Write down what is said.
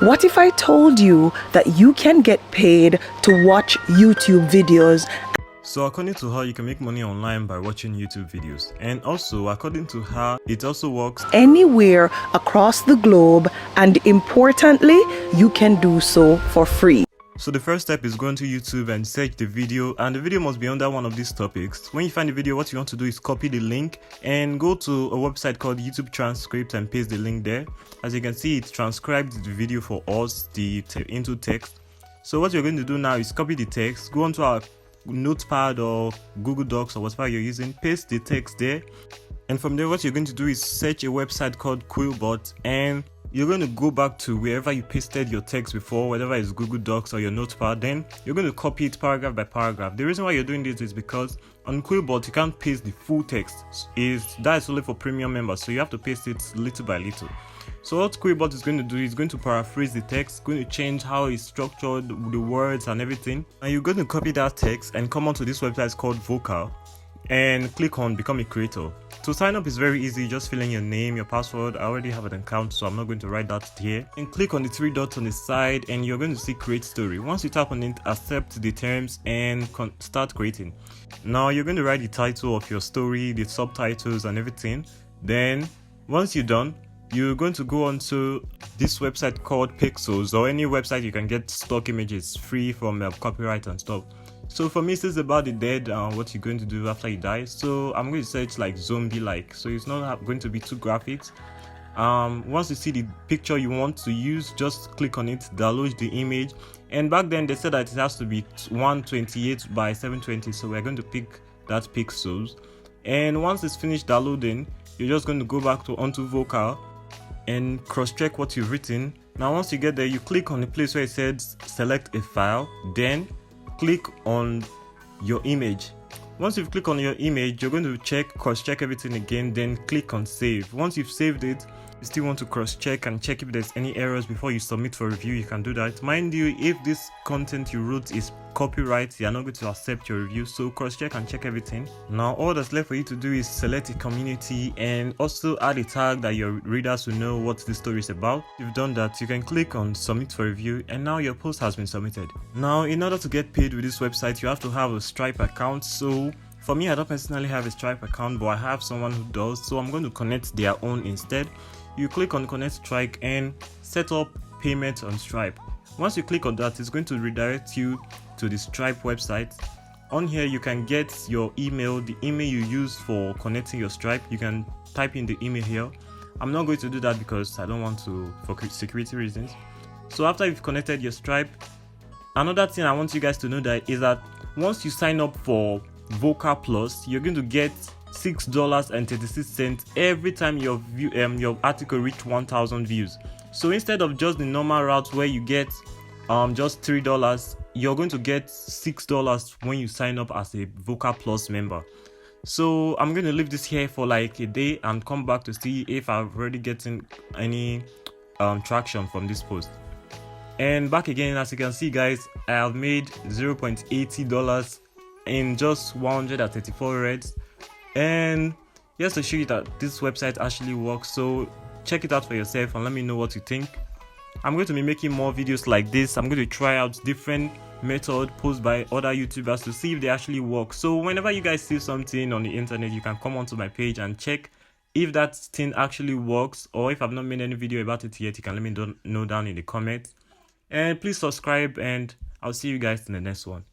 What if I told you that you can get paid to watch YouTube videos? So according to her, you can make money online by watching YouTube videos. And also, according to her, it also works Anywhere across the globe, and importantly, you can do so for free. So the first step is going to YouTube and search the video, and the video must be under one of these topics. When you find the video, what you want to do is copy the link and go to a website called YouTube Transcript and paste the link there. As you can see, it transcribed the video for us into text. So what you're going to do now is copy the text, go onto our Notepad or Google Docs or whatever you're using, paste the text there, and from there what you're going to do is search a website called Quillbot, and you're going to go back to wherever you pasted your text before, whether it's Google Docs or your Notepad. Then you're going to copy it paragraph by paragraph. The reason why you're doing this is because on Quillbot you can't paste the full text. That's only for premium members, so you have to paste it little by little. So what Quillbot is going to do is going to paraphrase the text, going to change how it's structured, the words and everything. And you're going to copy that text and come onto this website called Vocal and click on Become a Creator. To sign up is very easy, just fill in your name, your password. I already have an account, so I'm not going to write that here. And click on the three dots on the side and you're going to see Create Story. Once you tap on it, accept the terms and start creating. Now you're going to write the title of your story, the subtitles and everything. Then once you're done, you're going to go onto this website called Pixels, or any website you can get stock images free from copyright and stuff. So for me, this is about the dead, what you're going to do after you die. So I'm going to search like zombie like, so it's not going to be too graphics. Once you see the picture you want to use, just click on it, download the image. And back then they said that it has to be 128 by 720, so we're going to pick that Pixels. And once it's finished downloading, you're just going to go back onto Vocal and cross-check what you've written. Now once you get there, you click on the place where it says select a file, then click on your image. Once you've clicked on your image, you're going to cross-check everything again, then click on save. Once you've saved it, you still want to cross-check and check if there's any errors before you submit for review. You can do that. Mind you, if this content you wrote is copyright, they are not going to accept your review, so cross-check and check everything. Now all that's left for you to do is select a community and also add a tag that your readers will know what the story is about. If you've done that, you can click on submit for review, and now your post has been submitted. Now in order to get paid with this website, you have to have a Stripe account. So for me, I don't personally have a Stripe account, but I have someone who does, so I'm going to connect their own instead. You click on connect Stripe and set up payment on Stripe. Once you click on that, it's going to redirect you to the Stripe website. On here you can get your email, the email you use for connecting your Stripe. You can type in the email here. I'm not going to do that because I don't want to, for security reasons. So after you've connected your Stripe, another thing I want you guys to know that is that once you sign up for Vocal Plus, you're going to get $6.36 every time your article reach 1,000 views. So instead of just the normal route where you get just $3, you're going to get $6 when you sign up as a Vocal Plus member. So I'm going to leave this here for like a day and come back to see if I've already getting any traction from this post. And back again, as you can see guys, I have made $0.80 in just 134 reds. And just to show you that this website actually works, so check it out for yourself and let me know what you think. I'm going to be making more videos like this. I'm going to try out different methods posted by other YouTubers to see if they actually work. So whenever you guys see something on the internet, you can come onto my page and check if that thing actually works, or if I've not made any video about it yet, you can let me know down in the comments. And please subscribe, and I'll see you guys in the next one.